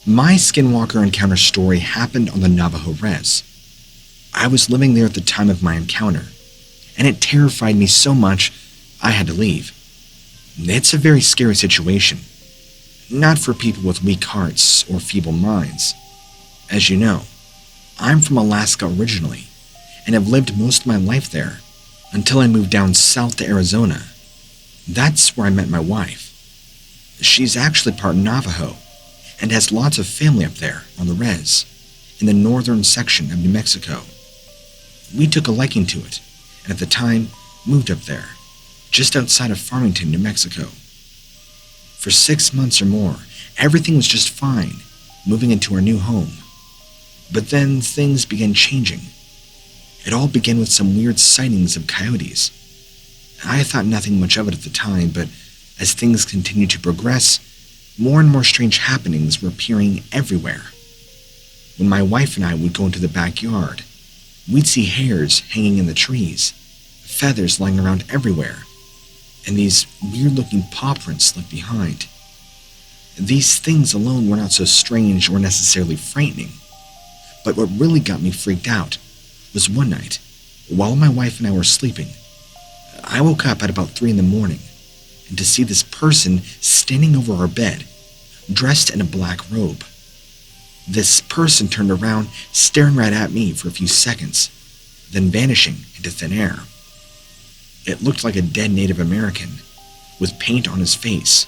My Skinwalker encounter story happened on the Navajo Res. I was living there at the time of my encounter, and it terrified me so much I had to leave. It's a very scary situation, not for people with weak hearts or feeble minds. As you know, I'm from Alaska originally, and have lived most of my life there until I moved down south to Arizona. That's where I met my wife. She's actually part Navajo and has lots of family up there on the res, in the northern section of New Mexico. We took a liking to it, and at the time moved up there, just outside of Farmington, New Mexico. For 6 months or more, everything was just fine, moving into our new home. But then things began changing. It all began with some weird sightings of coyotes. I thought nothing much of it at the time, but as things continued to progress, more and more strange happenings were appearing everywhere. When my wife and I would go into the backyard, we'd see hairs hanging in the trees, feathers lying around everywhere, and these weird-looking paw prints left behind. These things alone were not so strange or necessarily frightening, but what really got me freaked out was one night, while my wife and I were sleeping, I woke up at about 3 in the morning, and to see this person standing over our bed, dressed in a black robe. This person turned around, staring right at me for a few seconds, then vanishing into thin air. It looked like a dead Native American, with paint on his face.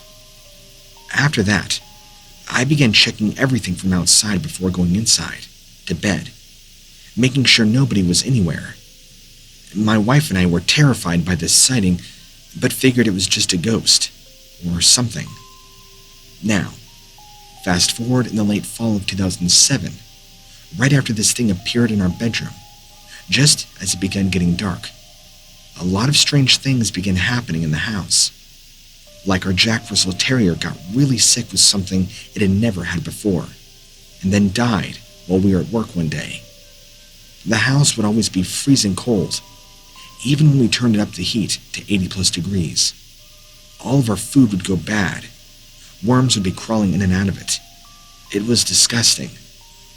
After that, I began checking everything from outside before going inside, to bed, making sure nobody was anywhere. My wife and I were terrified by this sighting, but figured it was just a ghost, or something. Now, fast forward in the late fall of 2007, right after this thing appeared in our bedroom, just as it began getting dark. A lot of strange things began happening in the house. Like our Jack Russell Terrier got really sick with something it had never had before, and then died while we were at work one day. The house would always be freezing cold, even when we turned it up the heat to 80+ degrees. All of our food would go bad. Worms would be crawling in and out of it. It was disgusting.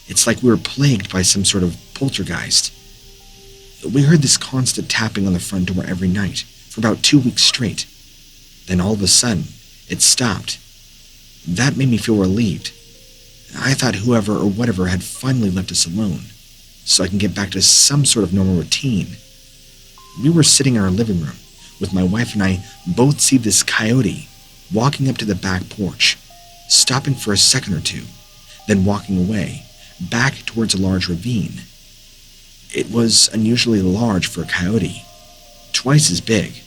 It's like we were plagued by some sort of poltergeist. We heard this constant tapping on the front door every night for about 2 weeks straight. Then all of a sudden, it stopped. That made me feel relieved. I thought whoever or whatever had finally left us alone, so I can get back to some sort of normal routine. We were sitting in our living room, with my wife and I both see this coyote walking up to the back porch, stopping for a second or two, then walking away, back towards a large ravine. It was unusually large for a coyote, twice as big,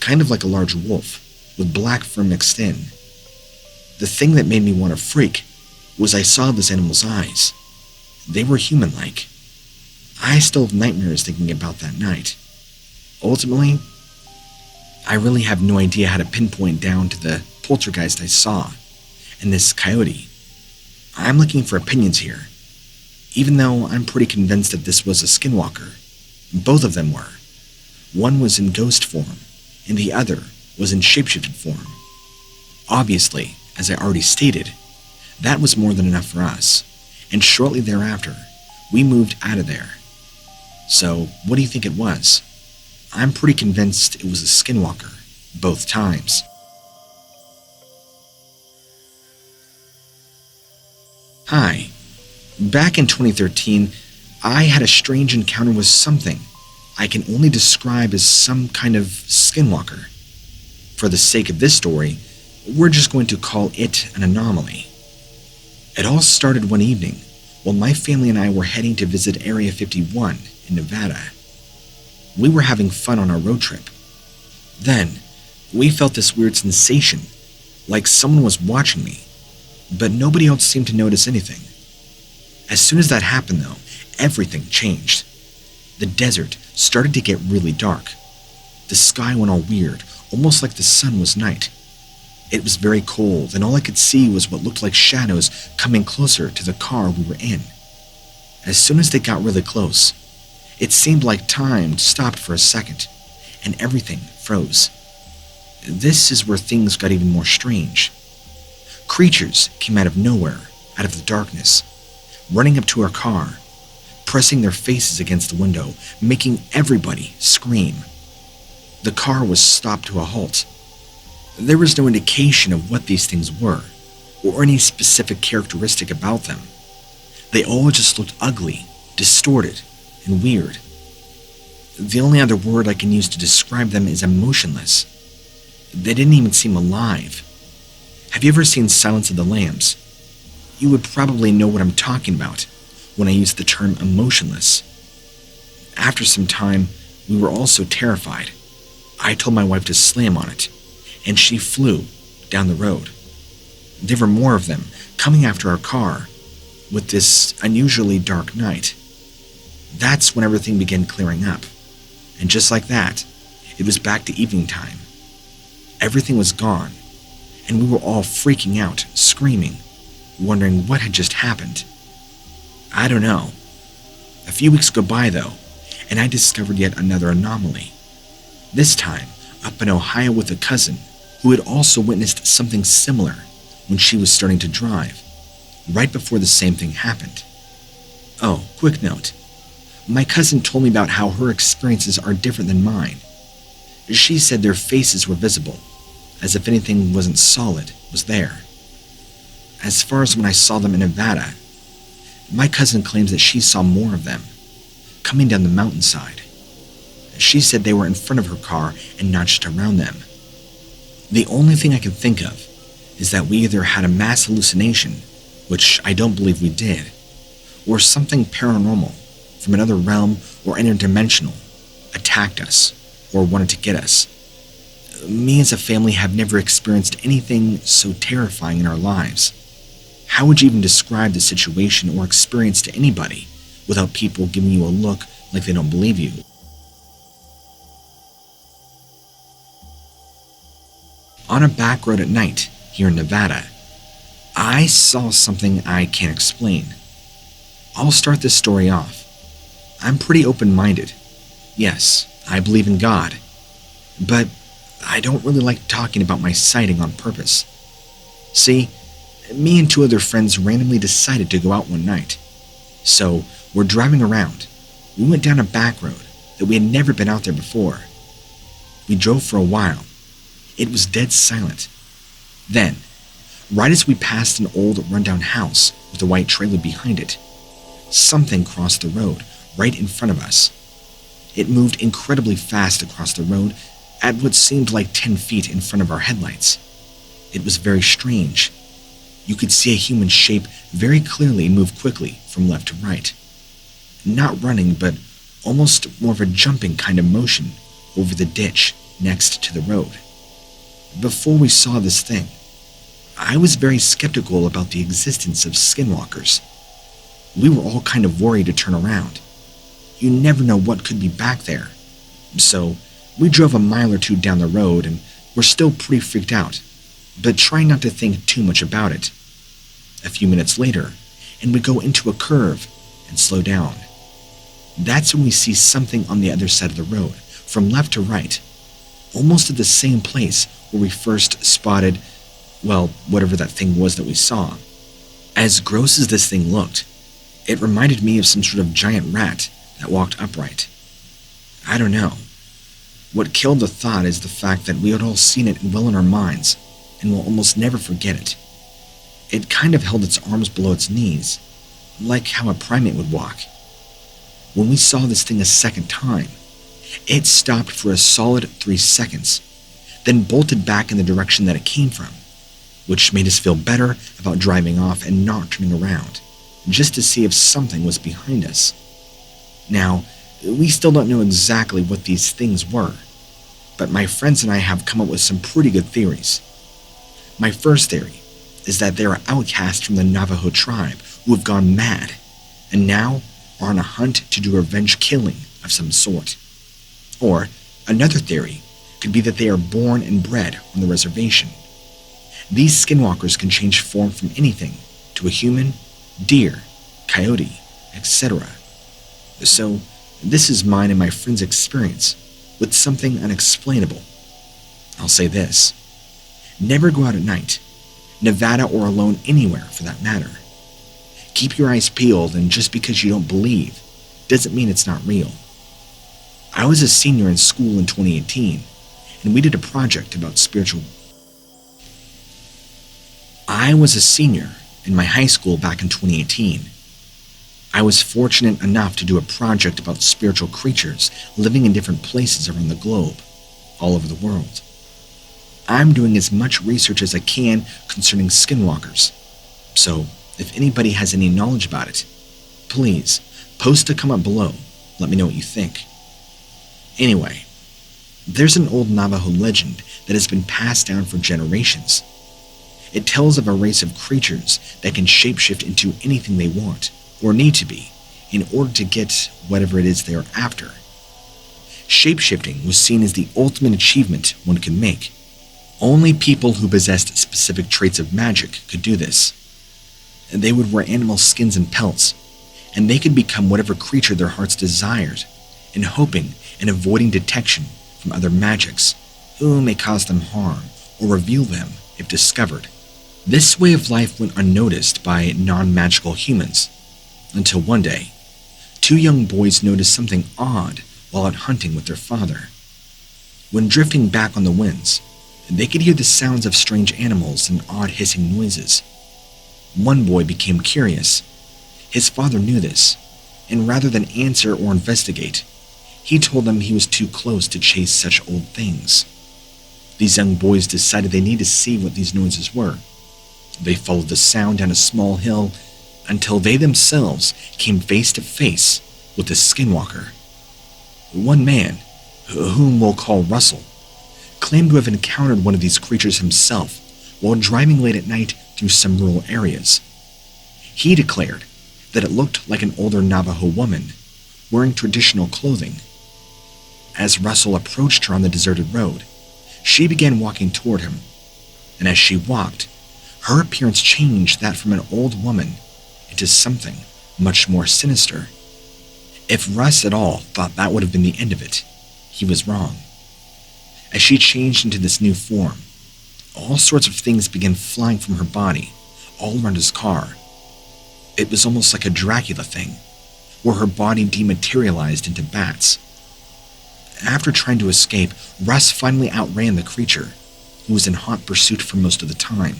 kind of like a large wolf, with black fur mixed in. The thing that made me want to freak was I saw this animal's eyes. They were human-like. I still have nightmares thinking about that night. Ultimately, I really have no idea how to pinpoint down to the poltergeist I saw and this coyote. I'm looking for opinions here, even though I'm pretty convinced that this was a skinwalker. Both of them were. One was in ghost form, and the other was in shapeshifted form. Obviously, as I already stated, that was more than enough for us, and shortly thereafter, we moved out of there. So, what do you think it was? I'm pretty convinced it was a skinwalker, both times. Hi. Back in 2013, I had a strange encounter with something I can only describe as some kind of skinwalker. For the sake of this story, we're just going to call it an anomaly. It all started one evening while my family and I were heading to visit Area 51 in Nevada. We were having fun on our road trip. Then, we felt this weird sensation, like someone was watching me, but nobody else seemed to notice anything. As soon as that happened though, everything changed. The desert started to get really dark. The sky went all weird, almost like the sun was night. It was very cold, and all I could see was what looked like shadows coming closer to the car we were in. As soon as they got really close, it seemed like time stopped for a second, and everything froze. This is where things got even more strange. Creatures came out of nowhere, out of the darkness, running up to our car, pressing their faces against the window, making everybody scream. The car was stopped to a halt. There was no indication of what these things were, or any specific characteristic about them. They all just looked ugly, distorted, and weird. The only other word I can use to describe them is emotionless. They didn't even seem alive. Have you ever seen Silence of the Lambs? You would probably know what I'm talking about when I use the term emotionless. After some time, we were all so terrified. I told my wife to slam on it, and she flew down the road. There were more of them coming after our car with this unusually dark night. That's when everything began clearing up. And just like that, it was back to evening time. Everything was gone, and we were all freaking out, screaming, wondering what had just happened. I don't know. A few weeks go by though, and I discovered yet another anomaly. This time, up in Ohio with a cousin who had also witnessed something similar when she was starting to drive, right before the same thing happened. Oh, quick note. My cousin told me about how her experiences are different than mine. She said their faces were visible, as if anything wasn't solid was there. As far as when I saw them in Nevada, my cousin claims that she saw more of them, coming down the mountainside. She said they were in front of her car and not just around them. The only thing I can think of is that we either had a mass hallucination, which I don't believe we did, or something paranormal from another realm or interdimensional attacked us or wanted to get us. Me as a family have never experienced anything so terrifying in our lives. How would you even describe the situation or experience to anybody without people giving you a look like they don't believe you? On a back road at night here in Nevada, I saw something I can't explain. I'll start this story off. I'm pretty open-minded. Yes, I believe in God, but I don't really like talking about my sighting on purpose. See, me and two other friends randomly decided to go out one night. So, we're driving around. We went down a back road that we had never been out there before. We drove for a while. It was dead silent. Then, right as we passed an old rundown house with a white trailer behind it, something crossed the road right in front of us. It moved incredibly fast across the road at what seemed like 10 feet in front of our headlights. It was very strange. You could see a human shape very clearly move quickly from left to right. Not running, but almost more of a jumping kind of motion over the ditch next to the road. Before we saw this thing, I was very skeptical about the existence of skinwalkers. We were all kind of worried to turn around. You never know what could be back there. So, we drove a mile or two down the road and were still pretty freaked out, but trying not to think too much about it. A few minutes later, and we go into a curve and slow down. That's when we see something on the other side of the road, from left to right, almost at the same place where we first spotted, well, whatever that thing was that we saw. As gross as this thing looked, it reminded me of some sort of giant rat that walked upright. I don't know. What killed the thought is the fact that we had all seen it well in our minds and will almost never forget it. It kind of held its arms below its knees, like how a primate would walk. When we saw this thing a second time, it stopped for a solid 3 seconds, then bolted back in the direction that it came from, which made us feel better about driving off and not turning around, just to see if something was behind us. Now, we still don't know exactly what these things were, but my friends and I have come up with some pretty good theories. My first theory is that they are outcasts from the Navajo tribe who have gone mad, and now are on a hunt to do revenge killing of some sort. Or, another theory could be that they are born and bred on the reservation. These skinwalkers can change form from anything to a human, deer, coyote, etc. So, this is mine and my friend's experience with something unexplainable. I'll say this. Never go out at night, Nevada or alone anywhere for that matter. Keep your eyes peeled, and just because you don't believe doesn't mean it's not real. I was a senior in school in 2018, and we did a project about spiritual. I was a senior in my high school back in 2018. I was fortunate enough to do a project about spiritual creatures living in different places around the globe, all over the world. I'm doing as much research as I can concerning skinwalkers, so if anybody has any knowledge about it, please post a comment below. Let me know what you think. Anyway, there's an old Navajo legend that has been passed down for generations. It tells of a race of creatures that can shapeshift into anything they want or need to be in order to get whatever it is they are after. Shapeshifting was seen as the ultimate achievement one could make. Only people who possessed specific traits of magic could do this. They would wear animal skins and pelts, and they could become whatever creature their hearts desired, in hoping and avoiding detection from other magics who may cause them harm or reveal them if discovered. This way of life went unnoticed by non-magical humans, until one day, two young boys noticed something odd while out hunting with their father. When drifting back on the winds, they could hear the sounds of strange animals and odd hissing noises. One boy became curious. His father knew this, and rather than answer or investigate, he told them he was too close to chase such old things. These young boys decided they needed to see what these noises were. They followed the sound down a small hill until they themselves came face to face with a skinwalker. One man, whom we'll call Russell, claimed to have encountered one of these creatures himself while driving late at night through some rural areas. He declared that it looked like an older Navajo woman wearing traditional clothing. As Russell approached her on the deserted road, she began walking toward him, and as she walked, her appearance changed that from an old woman into something much more sinister. If Russ at all thought that would have been the end of it, he was wrong. As she changed into this new form, all sorts of things began flying from her body, all around his car. It was almost like a Dracula thing, where her body dematerialized into bats. After trying to escape, Russ finally outran the creature, who was in hot pursuit for most of the time.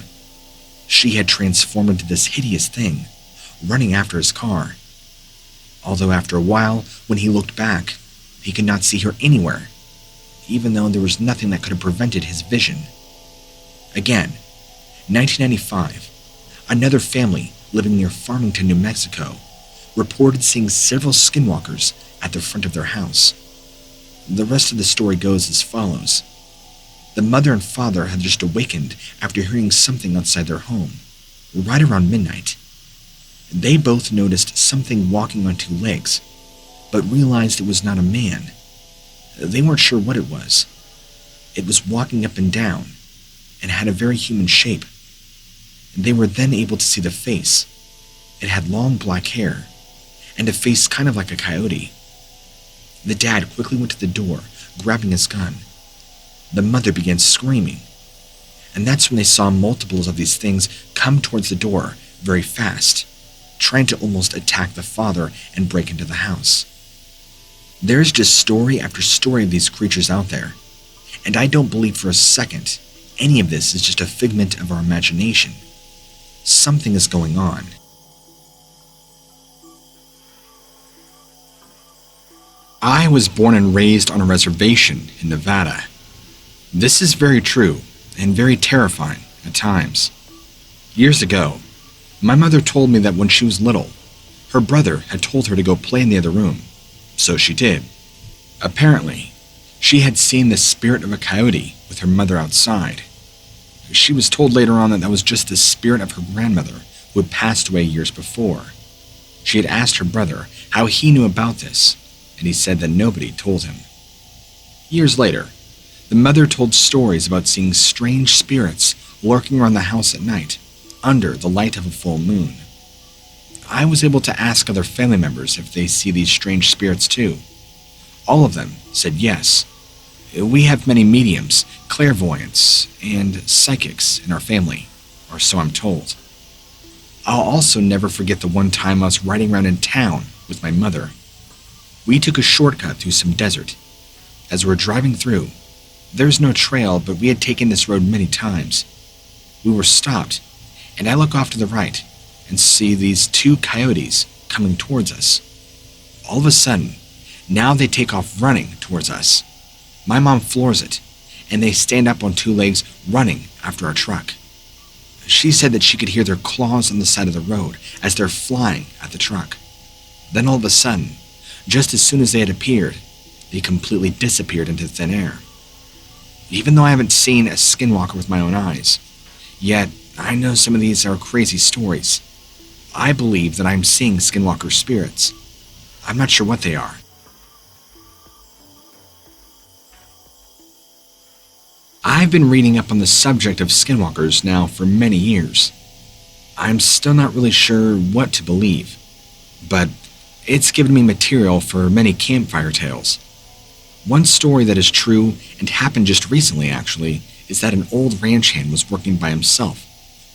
She had transformed into this hideous thing, running after his car. Although after a while, when he looked back, he could not see her anywhere, even though there was nothing that could have prevented his vision. Again, 1995, another family living near Farmington, New Mexico, reported seeing several skinwalkers at the front of their house. The rest of the story goes as follows. The mother and father had just awakened after hearing something outside their home, right around midnight. They both noticed something walking on two legs, but realized it was not a man. They weren't sure what it was. It was walking up and down, and had a very human shape. They were then able to see the face. It had long black hair, and a face kind of like a coyote. The dad quickly went to the door, grabbing his gun. The mother began screaming, and that's when they saw multiples of these things come towards the door very fast, trying to almost attack the father and break into the house. There's just story after story of these creatures out there, and I don't believe for a second any of this is just a figment of our imagination. Something is going on. I was born and raised on a reservation in Nevada. This is very true and very terrifying at times. Years ago, my mother told me that when she was little, her brother had told her to go play in the other room, so she did. Apparently, she had seen the spirit of a coyote with her mother outside. She was told later on that was just the spirit of her grandmother who had passed away years before. She had asked her brother how he knew about this, and he said that nobody told him. Years later, the mother told stories about seeing strange spirits lurking around the house at night, under the light of a full moon. I was able to ask other family members if they see these strange spirits too. All of them said yes. We have many mediums, clairvoyants, and psychics in our family, or so I'm told. I'll also never forget the one time I was riding around in town with my mother. We took a shortcut through some desert. As we were driving through, there's no trail, but we had taken this road many times. We were stopped, and I look off to the right and see these two coyotes coming towards us. All of a sudden, now they take off running towards us. My mom floors it, and they stand up on two legs running after our truck. She said that she could hear their claws on the side of the road as they're flying at the truck. Then all of a sudden, just as soon as they had appeared, they completely disappeared into thin air. Even though I haven't seen a skinwalker with my own eyes, yet I know some of these are crazy stories. I believe that I'm seeing skinwalker spirits. I'm not sure what they are. I've been reading up on the subject of skinwalkers now for many years. I'm still not really sure what to believe, but it's given me material for many campfire tales. One story that is true and happened just recently actually is that an old ranch hand was working by himself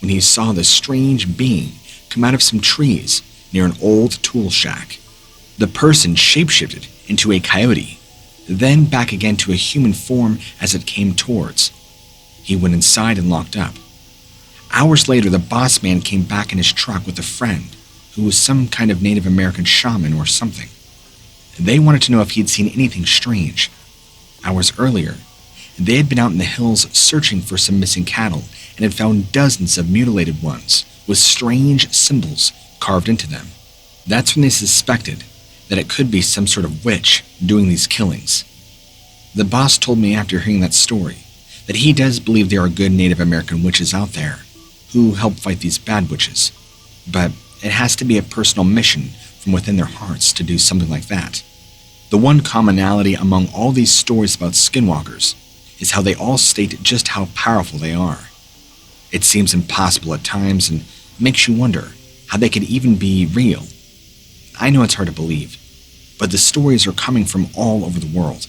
when he saw this strange being come out of some trees near an old tool shack. The person shapeshifted into a coyote, then back again to a human form as it came towards. He went inside and locked up. Hours later, the boss man came back in his truck with a friend who was some kind of Native American shaman or something. They wanted to know if he'd seen anything strange. Hours earlier, they had been out in the hills searching for some missing cattle and had found dozens of mutilated ones with strange symbols carved into them. That's when they suspected that it could be some sort of witch doing these killings. The boss told me after hearing that story that he does believe there are good Native American witches out there who help fight these bad witches, but it has to be a personal mission from within their hearts to do something like that. The one commonality among all these stories about skinwalkers is how they all state just how powerful they are. It seems impossible at times and makes you wonder how they could even be real. I know it's hard to believe, but the stories are coming from all over the world.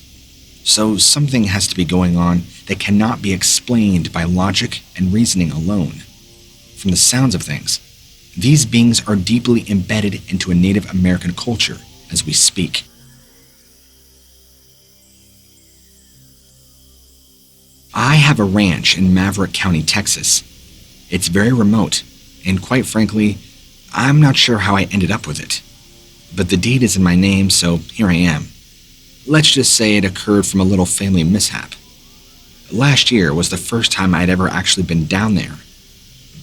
So something has to be going on that cannot be explained by logic and reasoning alone. From the sounds of things, these beings are deeply embedded into a Native American culture as we speak. I have a ranch in Maverick County, Texas. It's very remote, and quite frankly, I'm not sure how I ended up with it. But the deed is in my name, so here I am. Let's just say it occurred from a little family mishap. Last year was the first time I'd ever actually been down there.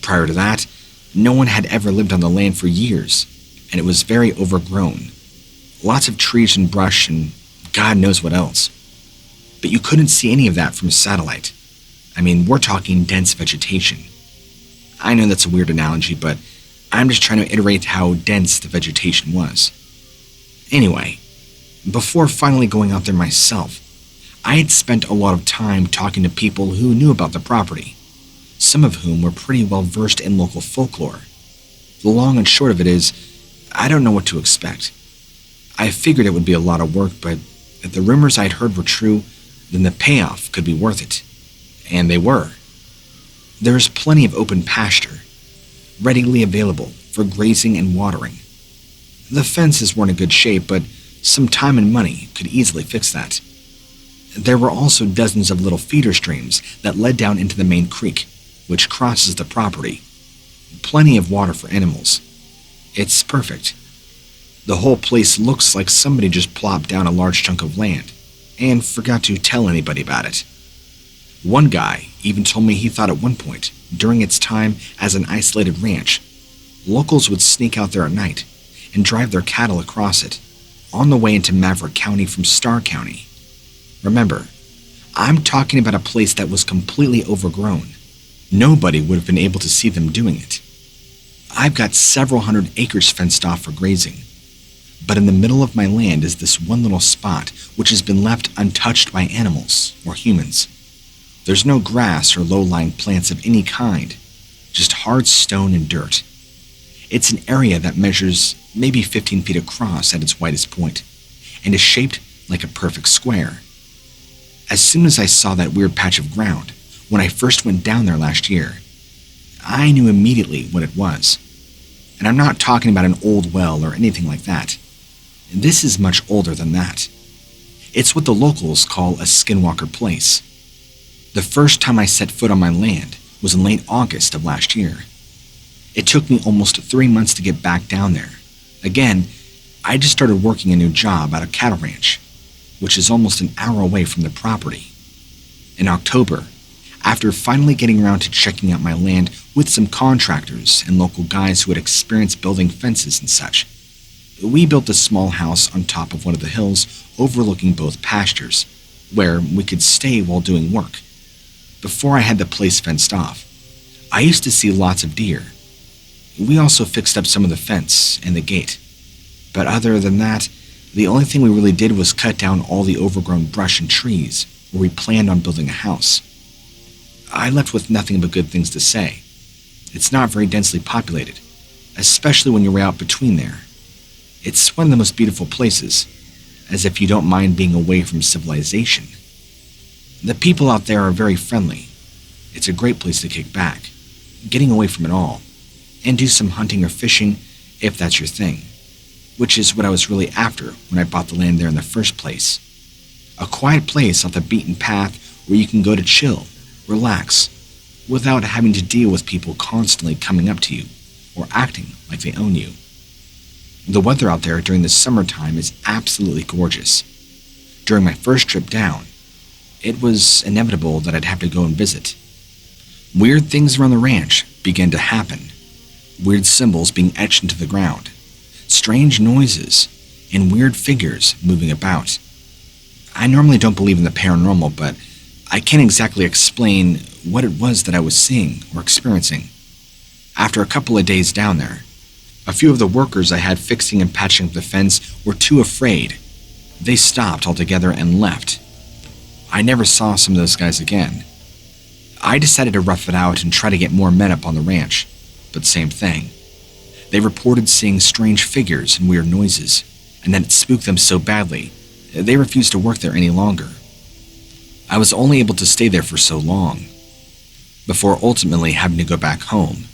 Prior to that, no one had ever lived on the land for years, and it was very overgrown. Lots of trees and brush and God knows what else. But you couldn't see any of that from a satellite. I mean, we're talking dense vegetation. I know that's a weird analogy, but I'm just trying to iterate how dense the vegetation was. Anyway, before finally going out there myself, I had spent a lot of time talking to people who knew about the property, some of whom were pretty well versed in local folklore. The long and short of it is, I don't know what to expect. I figured it would be a lot of work, but if the rumors I'd heard were true, then the payoff could be worth it. And they were. There's plenty of open pasture, readily available for grazing and watering. The fences weren't in good shape, but some time and money could easily fix that. There were also dozens of little feeder streams that led down into the main creek, which crosses the property. Plenty of water for animals. It's perfect. The whole place looks like somebody just plopped down a large chunk of land and forgot to tell anybody about it. One guy even told me he thought at one point, during its time as an isolated ranch, locals would sneak out there at night and drive their cattle across it, on the way into Maverick County from Starr County. Remember, I'm talking about a place that was completely overgrown. Nobody would have been able to see them doing it. I've got several hundred acres fenced off for grazing, but in the middle of my land is this one little spot which has been left untouched by animals or humans. There's no grass or low-lying plants of any kind, just hard stone and dirt. It's an area that measures maybe 15 feet across at its widest point, and is shaped like a perfect square. As soon as I saw that weird patch of ground, when I first went down there last year, I knew immediately what it was. And I'm not talking about an old well or anything like that. This is much older than that. It's what the locals call a Skinwalker place. The first time I set foot on my land was in late August of last year. It took me almost 3 months to get back down there. Again, I just started working a new job at a cattle ranch, which is almost an hour away from the property. In October, after finally getting around to checking out my land with some contractors and local guys who had experience building fences and such, we built a small house on top of one of the hills overlooking both pastures, where we could stay while doing work. Before I had the place fenced off, I used to see lots of deer. We also fixed up some of the fence and the gate. But other than that, the only thing we really did was cut down all the overgrown brush and trees where we planned on building a house. I left with nothing but good things to say. It's not very densely populated, especially when you're way out between there. It's one of the most beautiful places, as if you don't mind being away from civilization. The people out there are very friendly. It's a great place to kick back, getting away from it all, and do some hunting or fishing if that's your thing, which is what I was really after when I bought the land there in the first place. A quiet place off the beaten path where you can go to chill, relax, without having to deal with people constantly coming up to you or acting like they own you. The weather out there during the summertime is absolutely gorgeous. During my first trip down, it was inevitable that I'd have to go and visit. Weird things around the ranch began to happen. Weird symbols being etched into the ground, strange noises, and weird figures moving about. I normally don't believe in the paranormal, but I can't exactly explain what it was that I was seeing or experiencing. After a couple of days down there, a few of the workers I had fixing and patching up the fence were too afraid. They stopped altogether and left. I never saw some of those guys again. I decided to rough it out and try to get more men up on the ranch, but same thing. They reported seeing strange figures and weird noises, and that it spooked them so badly, they refused to work there any longer. I was only able to stay there for so long, before ultimately having to go back home.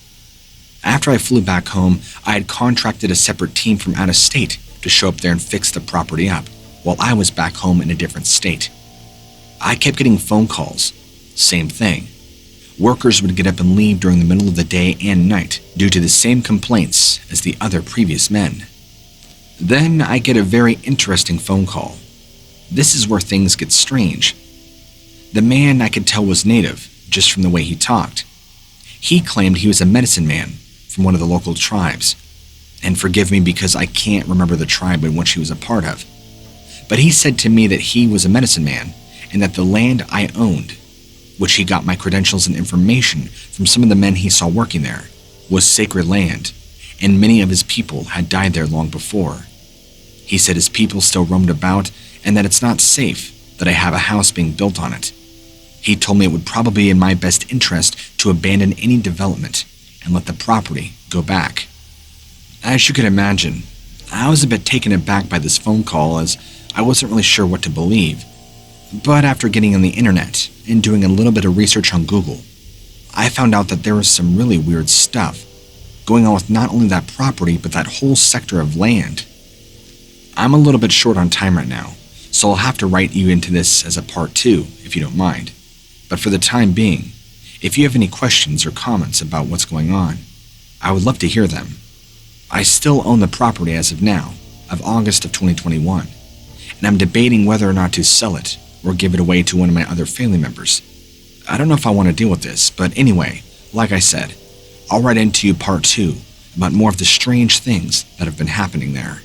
After I flew back home, I had contracted a separate team from out of state to show up there and fix the property up, while I was back home in a different state. I kept getting phone calls. Same thing. Workers would get up and leave during the middle of the day and night due to the same complaints as the other previous men. Then I get a very interesting phone call. This is where things get strange. The man I could tell was native, just from the way he talked. He claimed he was a medicine man from one of the local tribes. And forgive me because I can't remember the tribe in which he was a part of. But he said to me that he was a medicine man and that the land I owned, which he got my credentials and information from some of the men he saw working there, was sacred land, and many of his people had died there long before. He said his people still roamed about and that it's not safe that I have a house being built on it. He told me it would probably be in my best interest to abandon any development and let the property go back. As you can imagine, I was a bit taken aback by this phone call as I wasn't really sure what to believe. But after getting on the internet and doing a little bit of research on Google, I found out that there was some really weird stuff going on with not only that property, but that whole sector of land. I'm a little bit short on time right now, so I'll have to write you into this as a part 2, if you don't mind. But for the time being, if you have any questions or comments about what's going on, I would love to hear them. I still own the property as of now, of August of 2021, and I'm debating whether or not to sell it or give it away to one of my other family members. I don't know if I want to deal with this, but anyway, like I said, I'll write into you part 2 about more of the strange things that have been happening there.